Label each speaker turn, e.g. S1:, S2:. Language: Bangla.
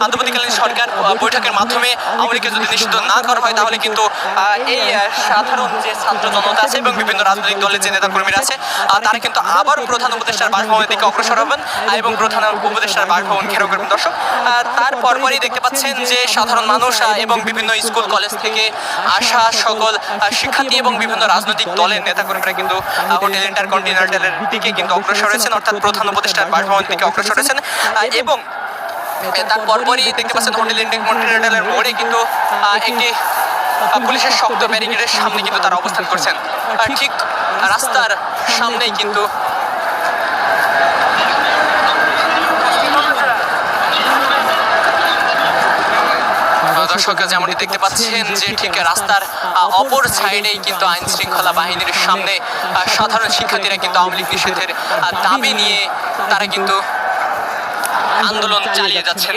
S1: অন্তর্বর্তীকালীন সরকার বৈঠকের মাধ্যমে আওয়ামী লীগকে যদি নিষিদ্ধ না করা হয় তাহলে কিন্তু এই সাধারণ যে ছাত্র জনতা আছে এবং বিভিন্ন রাজনৈতিক দলের যে নেতাকর্মীরা আছে তারা কিন্তু আবার প্রধান উপদেষ্টার বাসভবনের দিকে অগ্রসর হবেন এবং প্রধান উপদেষ্টার বাসভবন ঘেরাও করবেন। দর্শক, তার পরপরই দেখতে পাচ্ছেন যে সাধারণ মানুষ এবং বিভিন্ন স্কুল কলেজ থেকে আসা সকল শিক্ষার্থী এবং বিভিন্ন রাজনৈতিক দলের নেতাকর্মীরা কিন্তু হোটেল ইন্টারকন্টিনেন্টালের দিকে কিন্তু অগ্রসর হয়েছেন, অর্থাৎ প্রধান উপদেষ্টার বাসভবনের দিকে অগ্রসর হয়েছেন। এবং তার পরপরই দেখতে পাচ্ছেন হোটেল ইন্টারকন্টিনেন্টালের মোড়ে কিন্তু একটি পুলিশের শক্ত ব্যারিকেডের সামনে কিন্তু তারা অবস্থান করছেন, ঠিক রাস্তার সামনেই কিন্তু দর্শক যেমনটি দেখতে পাচ্ছেন যে ঠিক রাস্তার অপর সাইডেই কিন্তু আইন শৃঙ্খলা বাহিনীর সামনে সাধারণ শিক্ষার্থীরা কিন্তু আওয়ামী লীগ নিষেধের দাবি নিয়ে তারা কিন্তু আন্দোলন চালিয়ে যাচ্ছেন।